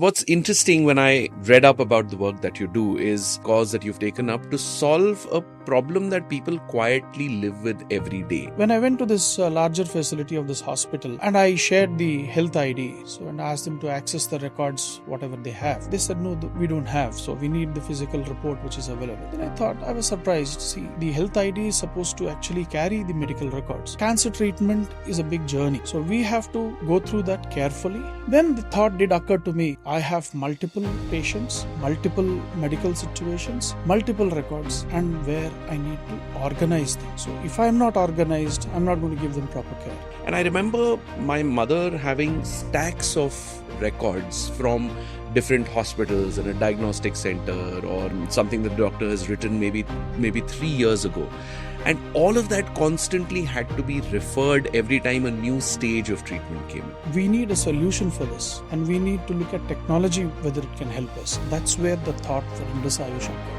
What's interesting when I read up about the work that you do is cause that you've taken up to solve a problem that people quietly live with every day. When I went to this larger facility of this hospital and I shared the health ID and asked them to access the records, whatever they have, they said, no, we don't have. So we need the physical report which is available. Then I thought, I was surprised. See, the health ID is supposed to actually carry the medical records. Cancer treatment is a big journey. So we have to go through that carefully. Then the thought did occur to me. I have multiple patients, multiple medical situations, multiple records, and where I need to organize them. So if I'm not organized, I'm not going to give them proper care. And I remember my mother having stacks of records from different hospitals in a diagnostic center or something the doctor has written maybe 3 years ago. And all of that constantly had to be referred every time a new stage of treatment came. We need a solution for this, and we need to look at technology, whether it can help us. That's where the thought for IndusAyush occurred.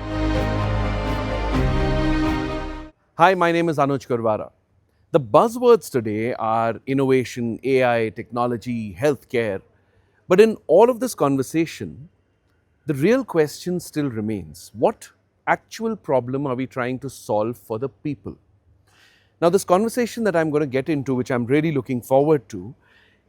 Hi, my name is Anuj Kurwara. The buzzwords today are innovation, AI, technology, healthcare. But in all of this conversation, the real question still remains: what actual problem are we trying to solve for the people? Now, this conversation that I'm going to get into, which I'm really looking forward to,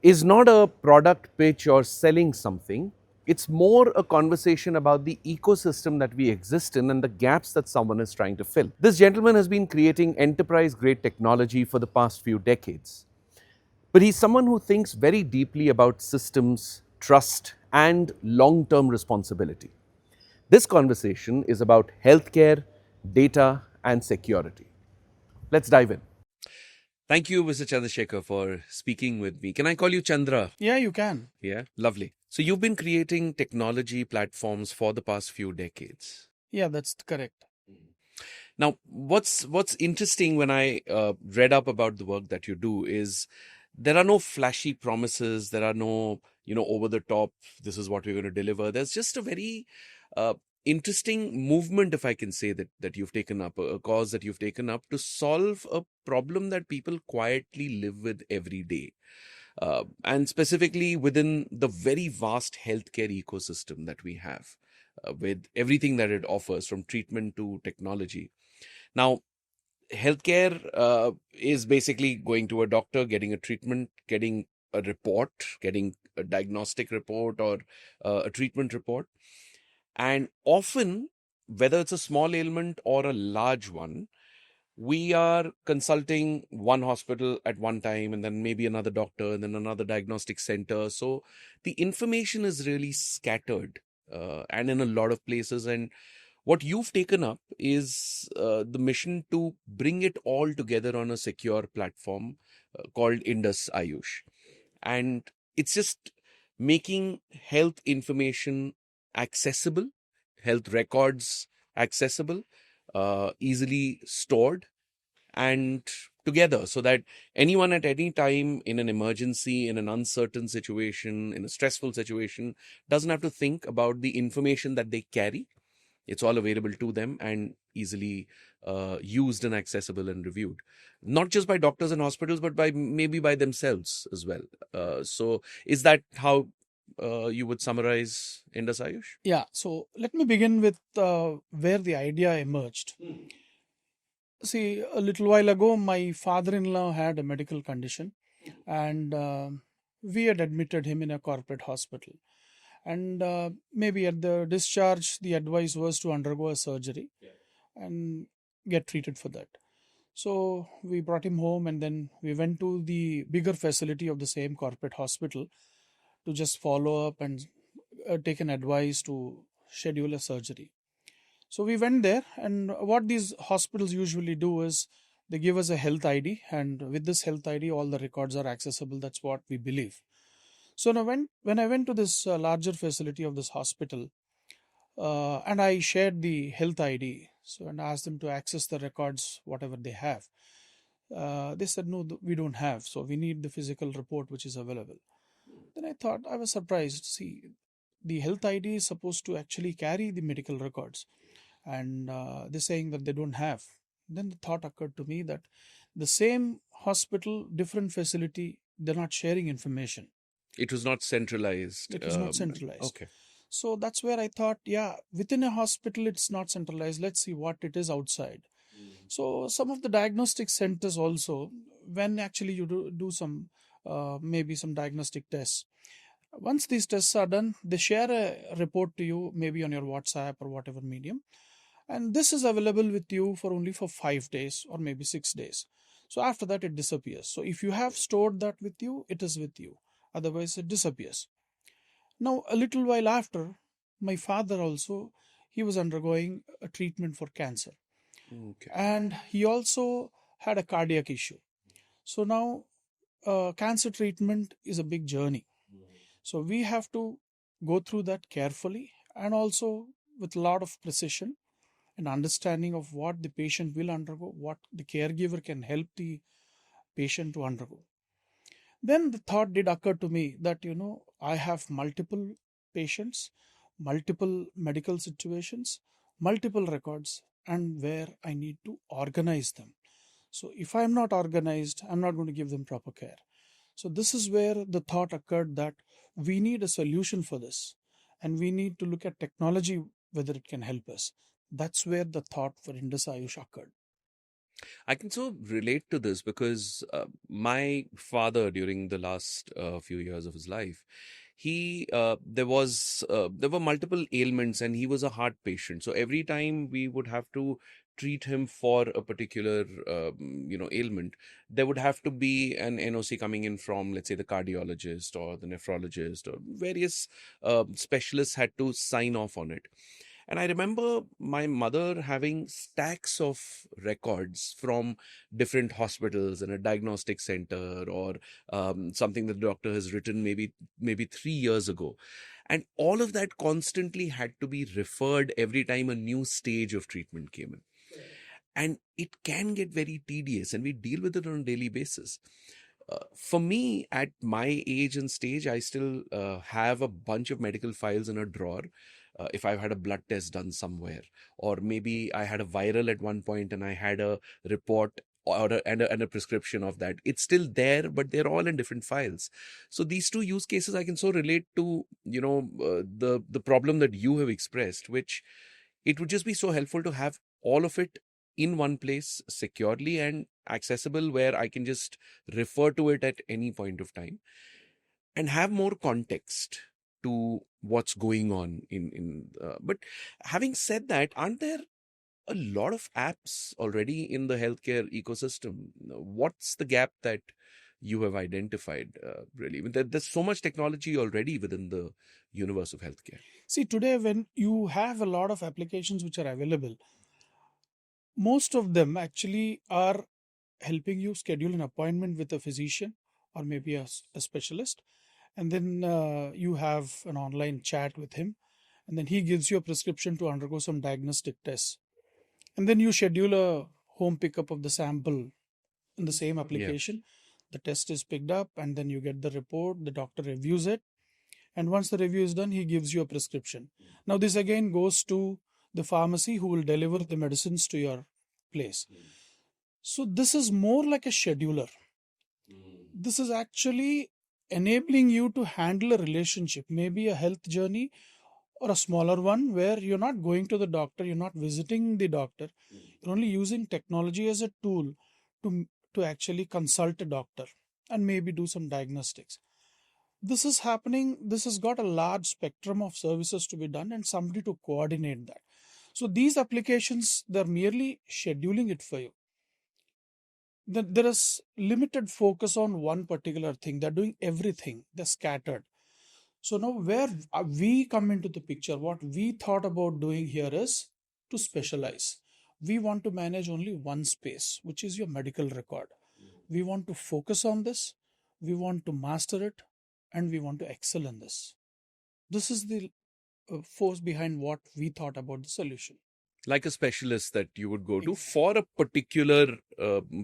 is not a product pitch or selling something. It's more a conversation about the ecosystem that we exist in and the gaps that someone is trying to fill. This gentleman has been creating enterprise-grade technology for the past few decades. But he's someone who thinks very deeply about systems, trust, and long-term responsibility. This conversation is about healthcare, data, and security. Let's dive in. Thank you, Mr. Chandrasekhar, for speaking with me. Can I call you Chandra? Yeah, you can. Yeah, lovely. So you've been creating technology platforms for the past few decades. Yeah, that's correct. Now, what's interesting when I read up about the work that you do is there are no flashy promises. There are no, over the top, this is what we're going to deliver. There's just a very interesting movement, if I can say, that you've taken up, a cause that you've taken up to solve a problem that people quietly live with every day. And specifically within the very vast healthcare ecosystem that we have, with everything that it offers, from treatment to technology. Now, healthcare is basically going to a doctor, getting a treatment, getting a report, getting a diagnostic report or a treatment report. And often, whether it's a small ailment or a large one, we are consulting one hospital at one time and then maybe another doctor and then another diagnostic center. So the information is really scattered and in a lot of places. And what you've taken up is the mission to bring it all together on a secure platform called IndusAyush. And it's just making health information accessible, health records accessible, easily stored and together, so that anyone at any time in an emergency, in an uncertain situation, in a stressful situation, doesn't have to think about the information that they carry. It's all available to them and easily used and accessible and reviewed, not just by doctors and hospitals, but maybe by themselves as well. So is that how you would summarize IndusAyush? Yeah, so let me begin with where the idea emerged. See, a little while ago, my father-in-law had a medical condition, and we had admitted him in a corporate hospital. And maybe at the discharge, the advice was to undergo a surgery and get treated for that. So we brought him home, and then we went to the bigger facility of the same corporate hospital to just follow up and take an advice to schedule a surgery. So we went there, and what these hospitals usually do is they give us a health ID, and with this health ID, all the records are accessible. That's what we believe. So now, when I went to this larger facility of this hospital, and I shared the health ID, and asked them to access the records, whatever they have, they said, no, we don't have. So we need the physical report which is available. Then I thought, I was surprised. See, the health ID is supposed to actually carry the medical records, and they're saying that they don't have. Then the thought occurred to me that the same hospital, different facility, they're not sharing information. It was not centralized. It was not centralized. Okay. So that's where I thought, yeah, within a hospital, it's not centralized. Let's see what it is outside. So some of the diagnostic centers also, when actually you do some maybe some diagnostic tests. Once these tests are done, they share a report to you, maybe on your WhatsApp or whatever medium, and this is available with you for only for 5 days or maybe 6 days. So after that, it disappears. So if you have stored that with you, it is with you. Otherwise, it disappears. Now, a little while after, my father also, he was undergoing a treatment for cancer, Okay. and he also had a cardiac issue. So now, cancer treatment is a big journey. So we have to go through that carefully and also with a lot of precision and understanding of what the patient will undergo, what the caregiver can help the patient to undergo. Then the thought did occur to me that, I have multiple patients, multiple medical situations, multiple records, and where I need to organize them. So if I'm not organized, I'm not going to give them proper care. So this is where the thought occurred that we need a solution for this, and we need to look at technology whether it can help us. That's where the thought for Indus Ayush occurred. I can so relate to this because my father, during the last few years of his life, there were multiple ailments, and he was a heart patient. So every time we would have to treat him for a particular ailment, there would have to be an NOC coming in from, let's say, the cardiologist or the nephrologist, or various specialists had to sign off on it. And I remember my mother having stacks of records from different hospitals and a diagnostic center, or something that the doctor has written maybe 3 years ago. And all of that constantly had to be referred every time a new stage of treatment came in. And it can get very tedious, and we deal with it on a daily basis. For me, at my age and stage, I still have a bunch of medical files in a drawer. If I've had a blood test done somewhere, or maybe I had a viral at one point and I had a report and a prescription of that, it's still there, but they're all in different files. So these two use cases, I can so relate to, the problem that you have expressed, which it would just be so helpful to have all of it in one place, securely and accessible, where I can just refer to it at any point of time and have more context to what's going on but having said that, aren't there a lot of apps already in the healthcare ecosystem? What's the gap that you have identified? Really, I mean, there's so much technology already within the universe of healthcare. See, today when you have a lot of applications which are available, most of them actually are helping you schedule an appointment with a physician or maybe a specialist, and then you have an online chat with him, and then he gives you a prescription to undergo some diagnostic tests, and then you schedule a home pickup of the sample in the same Yeah. application. The test is picked up, and then you get the report, the doctor reviews it, and once the review is done, he gives you a prescription. Now this again goes to the pharmacy who will deliver the medicines to your place. So this is more like a scheduler. This is actually enabling you to handle a relationship, maybe a health journey or a smaller one where you're not going to the doctor, you're not visiting the doctor, you're only using technology as a tool to actually consult a doctor and maybe do some diagnostics. This is happening, this has got a large spectrum of services to be done and somebody to coordinate that. So these applications, they're merely scheduling it for you. There is limited focus on one particular thing. They're doing everything, they're scattered. So now where we come into the picture, what we thought about doing here is to specialize. We want to manage only one space, which is your medical record. We want to focus on this, we want to master it, and we want to excel in this. This is the force behind what we thought about the solution. Like a specialist that you would go to Exactly. for a particular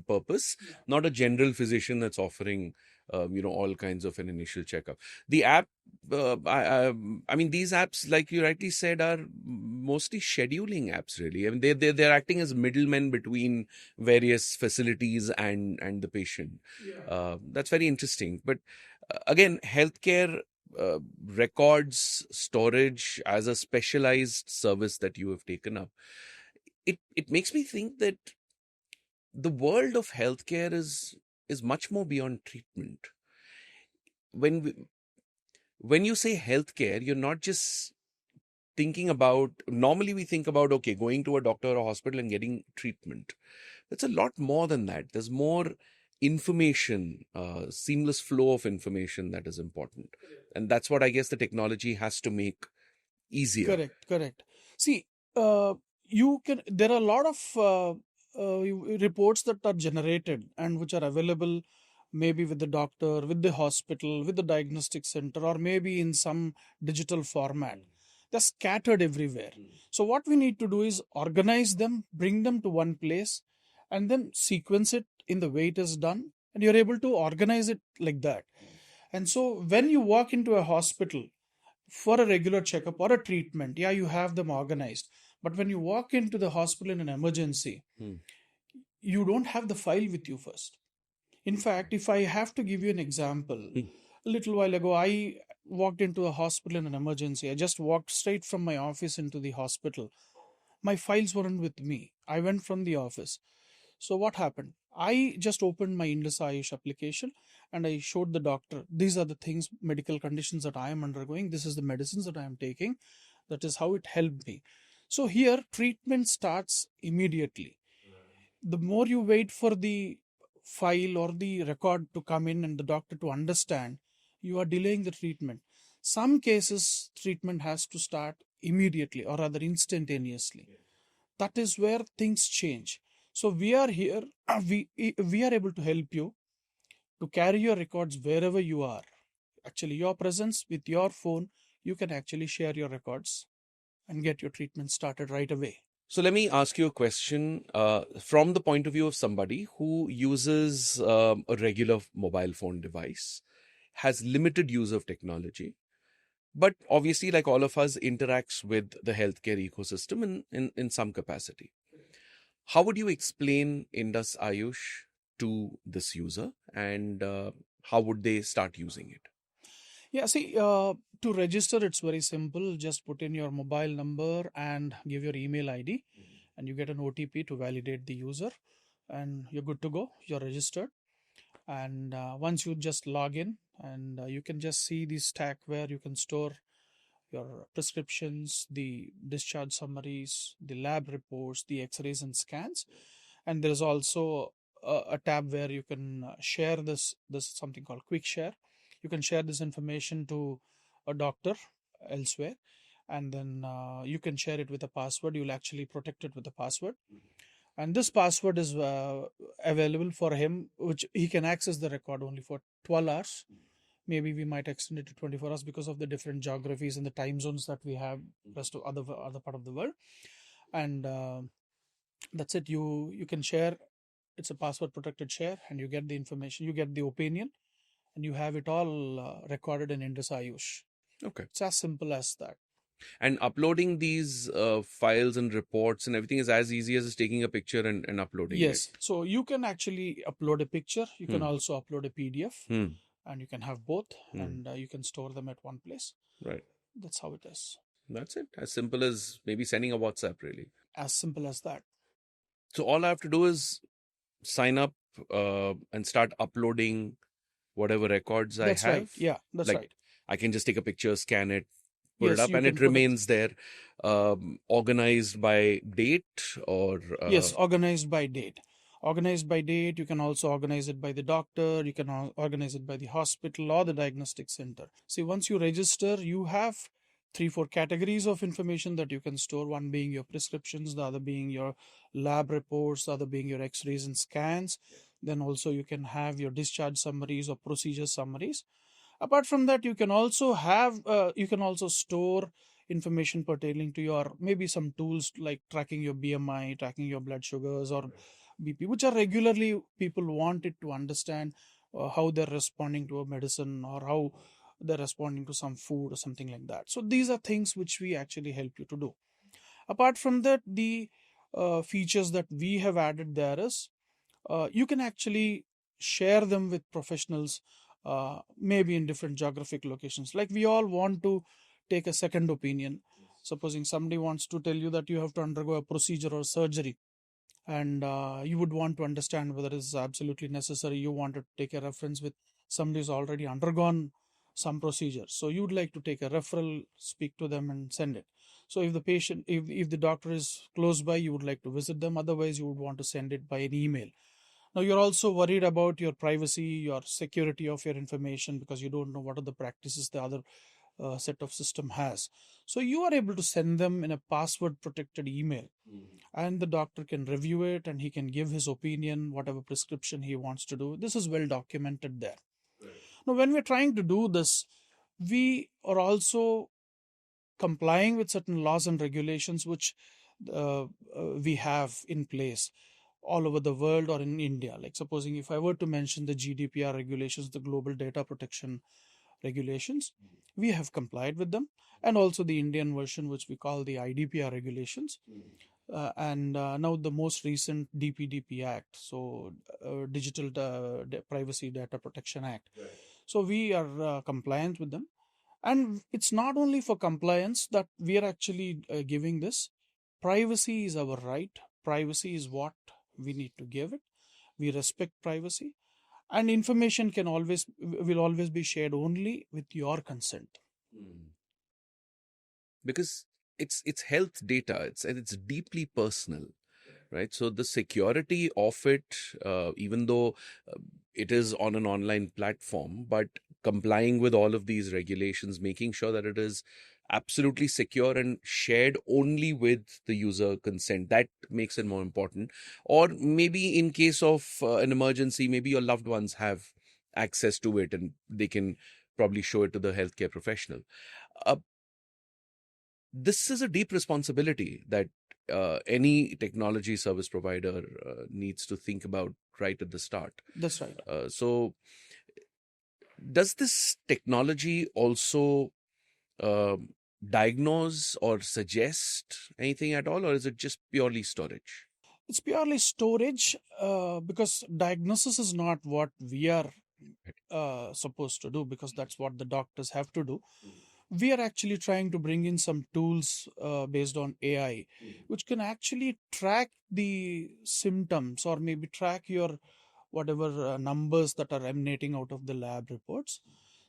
purpose, Yeah. not a general physician that's offering all kinds of an initial checkup. The app, I mean, these apps, like you rightly said, are mostly scheduling apps. Really, I mean, they're acting as middlemen between various facilities and the patient. Yeah. That's very interesting. But Again, healthcare records storage as a specialized service that you have taken up. It makes me think that the world of healthcare is much more beyond treatment. When we, when you say healthcare, you're not just thinking about, normally we think about, okay, going to a doctor or hospital and getting treatment. It's a lot more than that. There's more information, seamless flow of information that is important. And that's what I guess the technology has to make easier. Correct. See, there are a lot of reports that are generated and which are available maybe with the doctor, with the hospital, with the diagnostic center, or maybe in some digital format. They're scattered everywhere. So, what we need to do is organize them, bring them to one place, and then sequence it in the way it is done. And you're able to organize it like that. And so, when you walk into a hospital, for a regular checkup or a treatment, yeah, you have them organized. But when you walk into the hospital in an emergency, Hmm. you don't have the file with you first. In fact, if I have to give you an example, Hmm. a little while ago, I walked into a hospital in an emergency. I just walked straight from my office into the hospital. My files weren't with me. I went from the office. So what happened? I just opened my IndusAyush application and I showed the doctor, these are the things, medical conditions that I am undergoing. This is the medicines that I am taking. That is how it helped me. So here, treatment starts immediately. The more you wait for the file or the record to come in and the doctor to understand, you are delaying the treatment. Some cases, treatment has to start immediately or rather instantaneously. That is where things change. So we are here, we are able to help you to carry your records wherever you are. Actually, your presence with your phone, you can actually share your records and get your treatment started right away. So let me ask you a question from the point of view of somebody who uses a regular mobile phone device, has limited use of technology, but obviously, like all of us, interacts with the healthcare ecosystem in some capacity. How would you explain Indus Ayush to this user, and how would they start using it? Yeah, see, to register, it's very simple. Just put in your mobile number and give your email ID, and you get an OTP to validate the user, and you're good to go. You're registered. And once you just log in, and you can just see the stack where you can store your prescriptions, the discharge summaries, the lab reports, the x-rays and scans. And there's also a tab where you can share this something called quick share. You can share this information to a doctor elsewhere, and then you can share it with a password. You'll actually protect it with a password, and this password is available for him, which he can access the record only for 12 hours. Maybe we might extend it to 24 hours because of the different geographies and the time zones that we have rest of other part of the world. And that's it. You can share. It's a password protected share, and you get the information, you get the opinion, and you have it all recorded in Indus Ayush. Okay. It's as simple as that. And uploading these files and reports and everything is as easy as taking a picture and uploading it. Yes. So you can actually upload a picture. You can Hmm. also upload a PDF, Hmm. and you can have both, Hmm. and you can store them at one place. Right. That's how it is. That's it. As simple as maybe sending a WhatsApp, really. As simple as that. So all I have to do is sign up and start uploading whatever records I That's right. have. Yeah, that's Like right. I can just take a picture, scan it, put it Yes, up, you and can it put it. remains there, organized by date or. Yes, organized by date. Organized by date. You can also organize it by the doctor. You can organize it by the hospital or the diagnostic center. See, once you register, you have three, four categories of information that you can store. One being your prescriptions, the other being your lab reports, the other being your x-rays and scans. Then also you can have your discharge summaries or procedure summaries. Apart from that, you can also store information pertaining to your maybe some tools like tracking your BMI, tracking your blood sugars or BP, which are regularly people wanted to understand how they're responding to a medicine or how they're responding to some food or something like that. So these are things which we actually help you to do. Apart from that, the features that we have added there is you can actually share them with professionals maybe in different geographic locations. Like we all want to take a second opinion. Supposing somebody wants to tell you that you have to undergo a procedure or surgery, and you would want to understand whether it is absolutely necessary. You want to take a reference with somebody who's already undergone some procedure. So you'd like to take a referral, speak to them, and send it. So if the patient, if the doctor is close by, you would like to visit them. Otherwise, you would want to send it by an email. Now you're also worried about your privacy, your security of your information, because you don't know what are the practices the other set of system has. So you are able to send them in a password protected email, and the doctor can review it and he can give his opinion, whatever prescription he wants to do. This is well documented there. Now when we're trying to do this, we are also complying with certain laws and regulations which we have in place all over the world or in India. Like supposing if I were to mention the GDPR regulations, the Global Data Protection regulations, we have complied with them, and also the Indian version, which we call the IDPR regulations, and now the most recent DPDP Act, so Digital Privacy Data Protection Act. Right. So we are compliant with them, and it's not only for compliance that we are actually giving this. Privacy is our right. Privacy is what we need to give it. We respect privacy, and information will always be shared only with your consent. Because it's health data, it's deeply personal, right? So the security of it, even though it is on an online platform, but complying with all of these regulations, making sure that it is absolutely secure and shared only with the user consent, that makes it more important. Or maybe in case of an emergency, maybe your loved ones have access to it and they can probably show it to the healthcare professional. This is a deep responsibility that any technology service provider needs to think about right at the start. That's right. So does this technology also diagnose or suggest anything at all, or is it just purely storage? It's purely storage, because diagnosis is not what we are supposed to do, because that's what the doctors have to do. We are actually trying to bring in some tools based on AI, which can actually track the symptoms or maybe track your whatever numbers that are emanating out of the lab reports.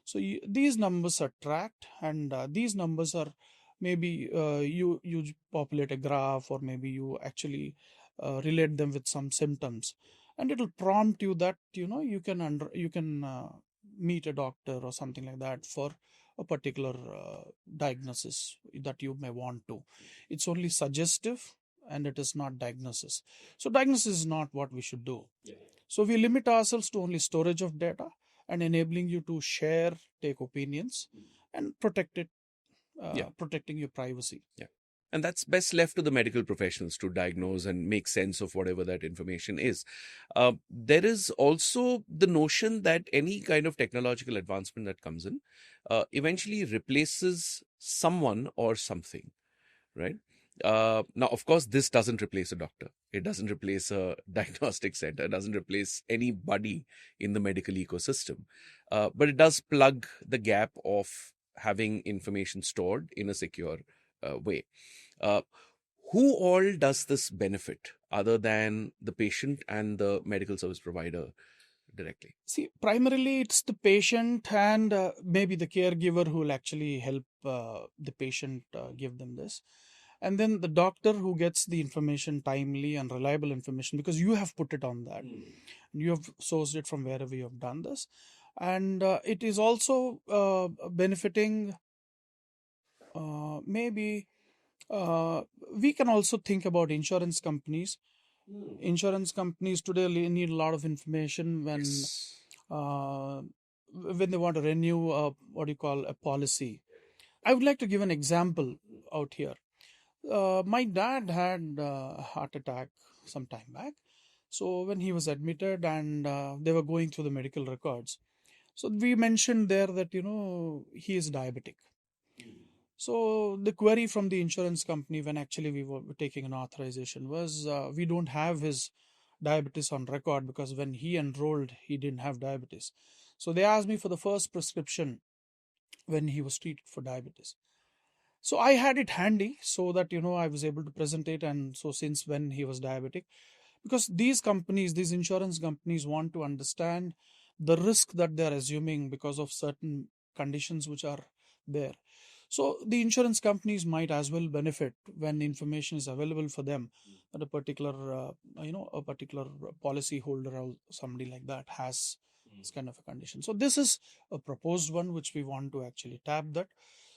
So these numbers are tracked, and these numbers are maybe you populate a graph, or maybe you actually relate them with some symptoms, and it will prompt you that you can meet a doctor or something like that for a particular diagnosis that you may want to. It's only suggestive, and it is not diagnosis. So diagnosis is not what we should do. So we limit ourselves to only storage of data and enabling you to share, take opinions, and protect it, protecting your privacy. Yeah. And that's best left to the medical professionals to diagnose and make sense of whatever that information is. There is also the notion that any kind of technological advancement that comes in eventually replaces someone or something, right? Now, of course, this doesn't replace a doctor. It doesn't replace a diagnostic center. It doesn't replace anybody in the medical ecosystem. But it does plug the gap of having information stored in a secure way. Who all does this benefit other than the patient and the medical service provider directly? See, primarily it's the patient and maybe the caregiver who will actually help the patient give them this. And then the doctor who gets the information, timely and reliable information, because you have put it on that. You have sourced it from wherever you have done this. And it is also benefiting maybe we can also think about insurance companies. Insurance companies today need a lot of information when they want to renew what do you call a policy. I would like to give an example out here. My dad had a heart attack some time back. So when he was admitted and they were going through the medical records, so we mentioned there that he is diabetic. So the query from the insurance company when actually we were taking an authorization was we don't have his diabetes on record, because when he enrolled he didn't have diabetes. So they asked me for the first prescription when he was treated for diabetes. So I had it handy so that I was able to present it, and so since when he was diabetic, because these insurance companies want to understand the risk that they are assuming because of certain conditions which are there. So the insurance companies might as well benefit when information is available for them that a particular policy holder or somebody like that has this kind of a condition. So this is a proposed one which we want to actually tap that,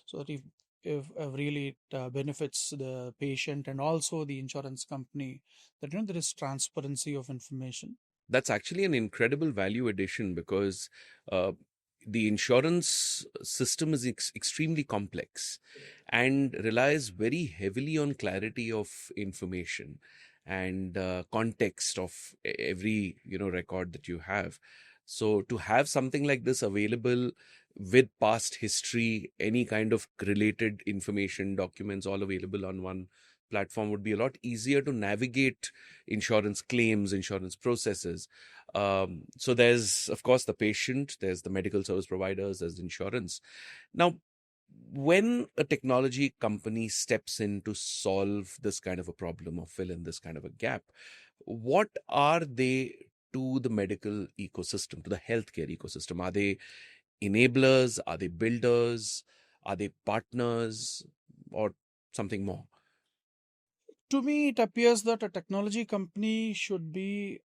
so that if really it benefits the patient and also the insurance company, that there is transparency of information. That's actually an incredible value addition because uh, the insurance system is extremely complex and relies very heavily on clarity of information and context of every record that you have. So to have something like this available with past history, any kind of related information, documents, all available on one platform would be a lot easier to navigate insurance claims, insurance processes. So there's, of course, the patient, there's the medical service providers, there's insurance. Now, when a technology company steps in to solve this kind of a problem or fill in this kind of a gap, what are they to the medical ecosystem, to the healthcare ecosystem? Are they enablers? Are they builders? Are they partners or something more? To me, it appears that a technology company should be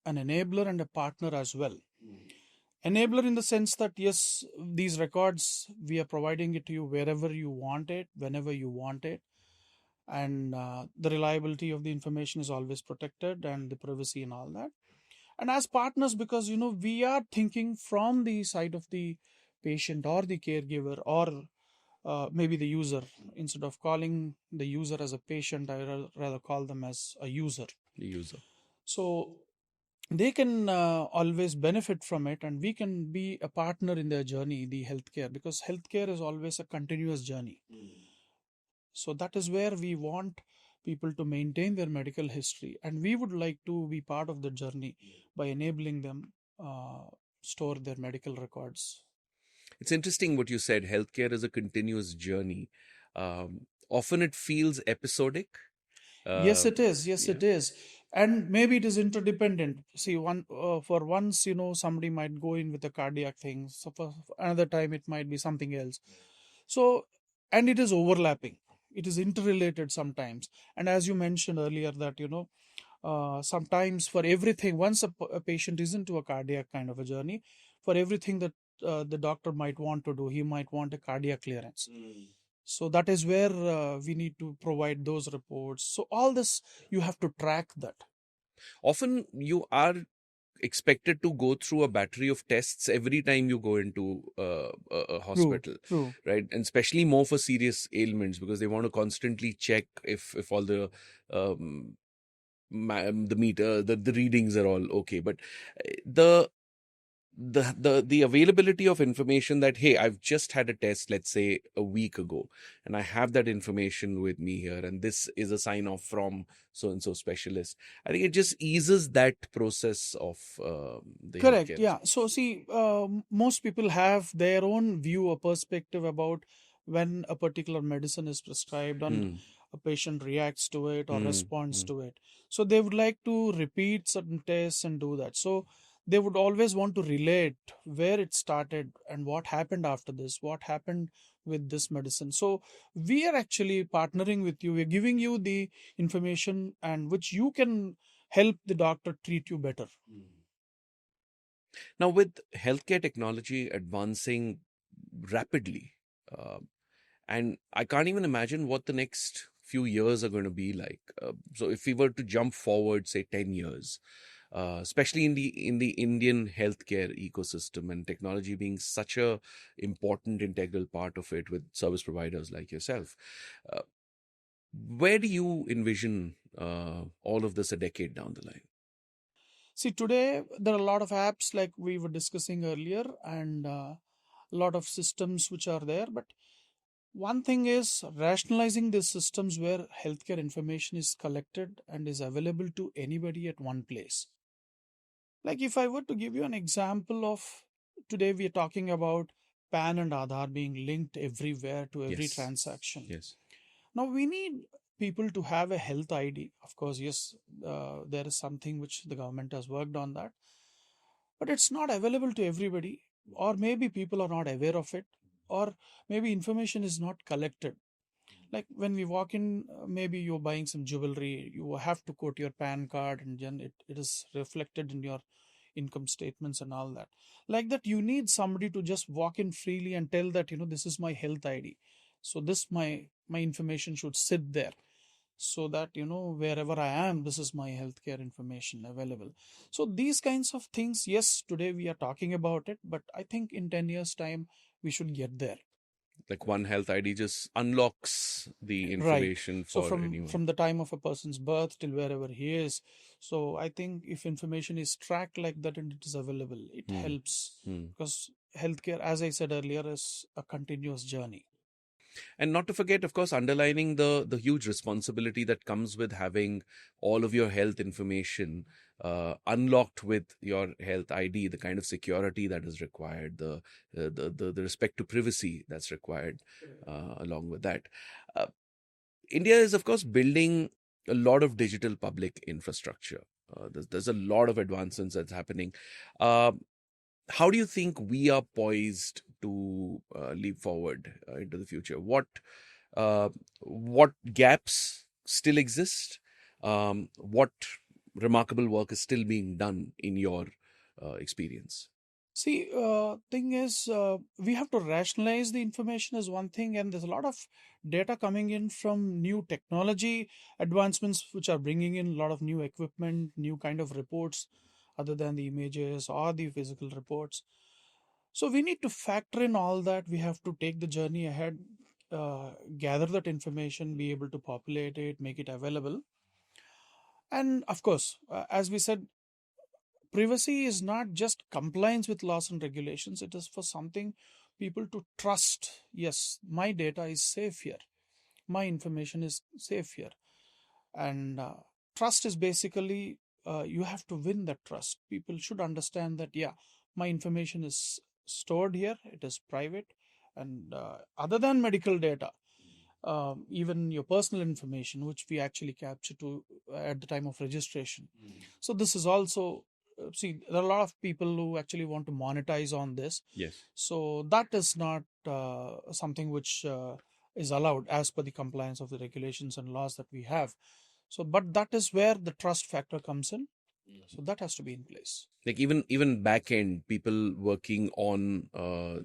an enabler and a partner as well. Enabler in the sense that, yes, these records, we are providing it to you wherever you want it, whenever you want it, and the reliability of the information is always protected, and the privacy and all that. And as partners, because we are thinking from the side of the patient or the caregiver, or maybe the user. Instead of calling the user as a patient, I rather call them as a user. The user. So they can always benefit from it, and we can be a partner in their journey, the healthcare, because healthcare is always a continuous journey. So that is where we want people to maintain their medical history, and we would like to be part of the journey by enabling them store their medical records. It's interesting what you said. Healthcare is a continuous journey. Often it feels episodic. Yes, Uh, it is. Yes, yeah. it is. And maybe it is interdependent. See, one for once, somebody might go in with a cardiac thing. So for another time, it might be something else. So, and it is overlapping. It is interrelated sometimes. And as you mentioned earlier, that sometimes for everything, once a patient is into a cardiac kind of a journey, for everything that the doctor might want to do, he might want a cardiac clearance. So that is where we need to provide those reports. So all this, you have to track that. Often you are expected to go through a battery of tests every time you go into a True, hospital, true. right? And especially more for serious ailments because they want to constantly check if all the um, the meter, the readings are all okay. But the the availability of information that, hey, I've just had a test, let's say a week ago, and I have that information with me here, and this is a sign off from so and so specialist. I think it just eases that process of the Correct. healthcare as Yeah. So see, most people have their own view or perspective about when a particular medicine is prescribed and well. a patient reacts to it or Hmm. responds Hmm. to it. So they would like to repeat certain tests and do that. So they would always want to relate where it started and what happened after this, what happened with this medicine. So we are actually partnering with you. We're giving you the information and which you can help the doctor treat you better. Now, with healthcare technology advancing rapidly, uh, and I can't even imagine what the next few years are going to be like. So, if we were to jump forward, say 10 years, especially in the Indian healthcare ecosystem and technology being such a important integral part of it, with service providers like yourself, uh, where do you envision all of this a decade down the line? See, today there are a lot of apps like we were discussing earlier, and a lot of systems which are there. But one thing is rationalizing these systems where healthcare information is collected and is available to anybody at one place. Like if I were to give you an example of today we are talking about PAN and Aadhaar being linked everywhere to every Yes. transaction. Yes. Now we need people to have a health ID. Of course, yes, there is something which the government has worked on that, but it's not available to everybody, or maybe people are not aware of it, or maybe information is not collected. Like when we walk in, maybe you're buying some jewelry, you have to quote your PAN card, and then it is reflected in your income statements and all that. Like that, you need somebody to just walk in freely and tell that, this is my health ID. So this my information should sit there, so that wherever I am, this is my healthcare information available. So these kinds of things, yes, today we are talking about it, but I think in 10 years time we should get there. Like one health ID just unlocks the Right. information So for from anyone. from the time of a person's birth till wherever he is. So I think if information is tracked like that and it is available, it Hmm. helps, Hmm. because healthcare, as I said earlier, is a continuous journey. And not to forget, of course, underlining the huge responsibility that comes with having all of your health information unlocked with your health ID, the kind of security that is required, the respect to privacy that's required along with that. Uh, India is, of course, building a lot of digital public infrastructure. There's a lot of advancements that's happening. Uh, how do you think we are poised to leap forward into the future? Uh, what gaps still exist? What remarkable work is still being done in your experience? See, thing is, we have to rationalize the information as one thing, and there's a lot of data coming in from new technology advancements, which are bringing in a lot of new equipment, new kind of reports, other than the images or the physical reports. So we need to factor in all that. We have to take the journey ahead, gather that information, be able to populate it, make it available, and of course, as we said, privacy is not just compliance with laws and regulations, it is for something people to trust. Yes, my data is safe here, my information is safe here. And trust is basically, you have to win that trust. People should understand that, yeah, my information is stored here, it is private. And other than medical data, even your personal information, which we actually capture to at the time of registration. So this is also, see, there are a lot of people who actually want to monetize on this. Yes. So that is not something which is allowed as per the compliance of the regulations and laws that we have. So, but that is where the trust factor comes in. So that has to be in place. Like even back end people working on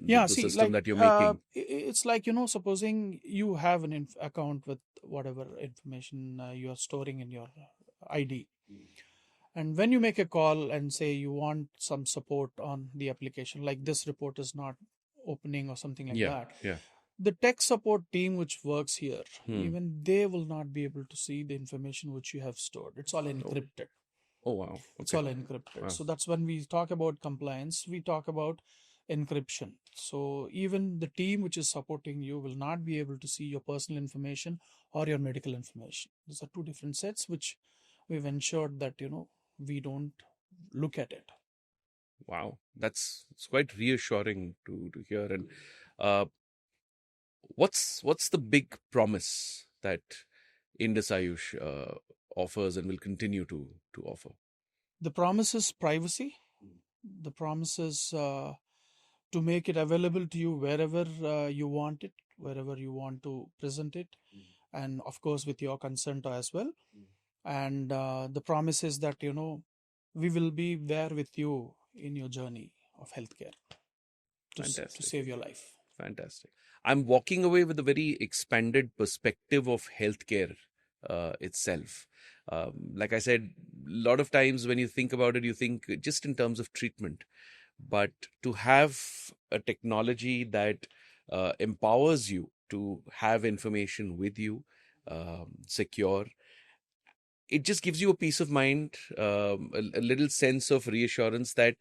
Yeah, the see, system like that you're making. it's like, supposing you have an account with whatever information you are storing in your ID, and when you make a call and say you want some support on the application, like this report is not opening or something like Yeah. that, Yeah. the tech support team which works here, Hmm. even they will not be able to see the information which you have stored. It's all Oh. encrypted. Oh wow. It's Okay. all encrypted. Wow. So that's when we talk about compliance, we talk about encryption. So even the team which is supporting you will not be able to see your personal information or your medical information. These are two different sets which we've ensured that we don't look at it. Wow. That's it's quite reassuring to hear. And uh, what's the big promise that Indus Ayush offers and will continue to offer? The promise is privacy. The promise is to make it available to you wherever you want it, wherever you want to present it, and of course with your consent as well. And the promise is that we will be there with you in your journey of healthcare to Fantastic. save your life. Fantastic. I'm walking away with a very expanded perspective of healthcare itself. Like I said, a lot of times when you think about it, you think just in terms of treatment. But to have a technology that empowers you to have information with you, secure, it just gives you a peace of mind, a little sense of reassurance that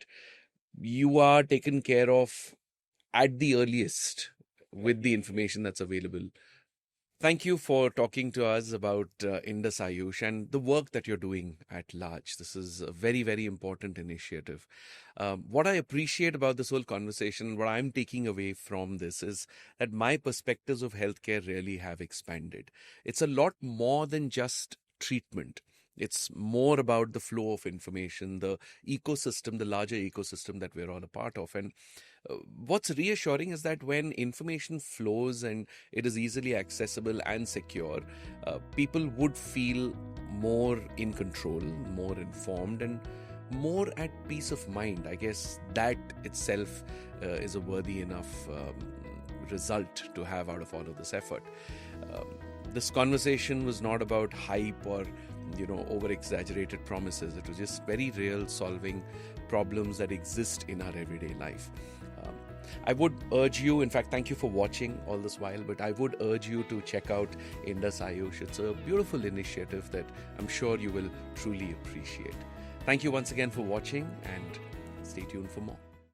you are taken care of at the earliest with the information that's available. Thank you for talking to us about Indus Ayush and the work that you're doing at large. This is a very, very important initiative. What I appreciate about this whole conversation, what I'm taking away from this is that my perspectives of healthcare really have expanded. It's a lot more than just treatment. It's more about the flow of information, the ecosystem, the larger ecosystem that we're all a part of. And what's reassuring is that when information flows and it is easily accessible and secure, people would feel more in control, more informed, and more at peace of mind. I guess that itself is a worthy enough result to have out of all of this effort. Um, this conversation was not about hype or over exaggerated promises. It was just very real, solving problems that exist in our everyday life. um, I would urge you, in fact, thank you for watching all this while, but I would urge you to check out Indus Ayush. It's a beautiful initiative that I'm sure you will truly appreciate. Thank you once again for watching, and stay tuned for more.